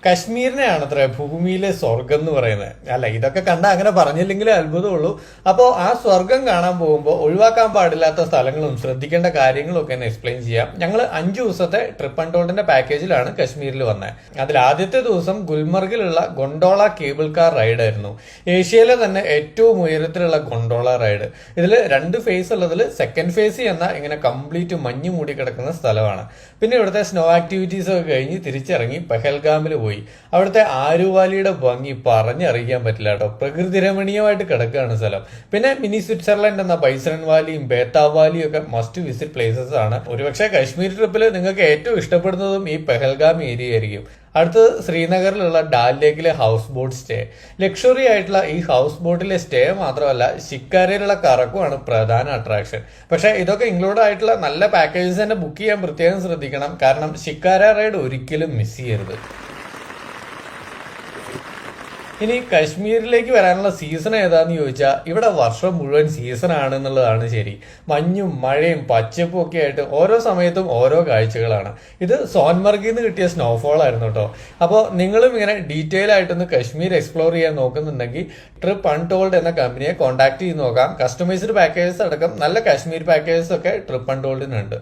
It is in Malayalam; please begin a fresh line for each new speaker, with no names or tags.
കശ്മീരിനെയാണ് അത്ര ഭൂമിയിലെ സ്വർഗം എന്ന് പറയുന്നത്. അല്ല, ഇതൊക്കെ കണ്ട അങ്ങനെ പറഞ്ഞില്ലെങ്കിലേ അത്ഭുതമുള്ളൂ. അപ്പോൾ ആ സ്വർഗം കാണാൻ പോകുമ്പോൾ ഒഴിവാക്കാൻ പാടില്ലാത്ത സ്ഥലങ്ങളും ശ്രദ്ധിക്കേണ്ട കാര്യങ്ങളും ഒക്കെ ഒന്ന് എക്സ്പ്ലെയിൻ ചെയ്യാം. ഞങ്ങൾ 5 ദിവസത്തെ ട്രിപ്പ് ആൻഡ് ടോൾഡിന്റെ പാക്കേജിലാണ് കശ്മീരിൽ വന്നത്. അതിൽ ആദ്യത്തെ ദിവസം ഗുൽമർഗിലുള്ള ഗൊണ്ടോള കേബിൾ കാർ റൈഡ് ആയിരുന്നു. ഏഷ്യയിലെ തന്നെ ഏറ്റവും ഉയരത്തിലുള്ള ഗൊണ്ടോള റൈഡ്. ഇതിൽ 2 ഫേസ് ഉള്ളതിൽ സെക്കൻഡ് ഫേസ് എന്ന ഇങ്ങനെ കംപ്ലീറ്റ് മഞ്ഞ് മൂടി കിടക്കുന്ന സ്ഥലമാണ്. പിന്നെ ഇവിടുത്തെ സ്നോ ആക്ടിവിറ്റീസ് ഒക്കെ കഴിഞ്ഞ് തിരിച്ചിറങ്ങി പെഹൽഗാമിൽ പോയി. അവിടുത്തെ ആരുവാലിയുടെ ഭംഗി പറഞ്ഞറിയിക്കാൻ പറ്റില്ല കേട്ടോ. പ്രകൃതി രമണീയമായിട്ട് കിടക്കുകയാണ് സ്ഥലം. പിന്നെ മിനി സ്വിറ്റ്സർലൻഡ് എന്ന ബൈസൺ വാലിയും ബേത്താവ് വാലിയും ഒക്കെ മസ്റ്റ് വിസിറ്റ് പ്ലേസസ് ആണ്. ഒരുപക്ഷെ കാശ്മീർ ട്രിപ്പിൽ നിങ്ങൾക്ക് ഏറ്റവും ഇഷ്ടപ്പെടുന്നതും ഈ പെഹൽഗാം ഏരിയ ആയിരിക്കും. അടുത്തത് ശ്രീനഗറിലുള്ള dal ലേക്കിലെ house boat stay. Luxury ആയിട്ടുള്ള ഈ ഹൗസ് ബോട്ടിലെ സ്റ്റേ മാത്രമല്ല, ശിക്കാരയിലുള്ള കറക്കമാണ് പ്രധാന അട്രാക്ഷൻ. പക്ഷെ ഇതൊക്കെ ഇൻക്ലൂഡ് ആയിട്ടുള്ള നല്ല പാക്കേജസ് തന്നെ ബുക്ക് ചെയ്യാൻ പ്രത്യേകം ശ്രദ്ധിക്കണം. കാരണം ശിക്കാര റൈഡ് ഒരിക്കലും മിസ് ചെയ്യരുത്. ഇനി കശ്മീരിലേക്ക് വരാനുള്ള സീസൺ ഏതാന്ന് ചോദിച്ചാൽ ഇവിടെ വർഷം മുഴുവൻ സീസൺ ആണെന്നുള്ളതാണ് ശരി. മഞ്ഞും മഴയും പച്ചപ്പും ഒക്കെ ആയിട്ട് ഓരോ സമയത്തും ഓരോ കാഴ്ചകളാണ്. ഇത് സോൻമർഗിൽ നിന്ന് കിട്ടിയ സ്നോഫോൾ ആയിരുന്നു കേട്ടോ. അപ്പോൾ നിങ്ങളും ഇങ്ങനെ ഡീറ്റെയിൽ ആയിട്ടൊന്ന് കശ്മീർ എക്സ്പ്ലോർ ചെയ്യാൻ നോക്കുന്നുണ്ടെങ്കിൽ ട്രിപ്പ് അൺടോൾഡ് എന്ന കമ്പനിയെ കോൺടാക്ട് ചെയ്ത് നോക്കാം. കസ്റ്റമൈസ്ഡ് പാക്കേജസ് അടക്കം നല്ല കാശ്മീർ പാക്കേജസ് ഒക്കെ ട്രിപ്പ് അൺടോൾഡിനുണ്ട്.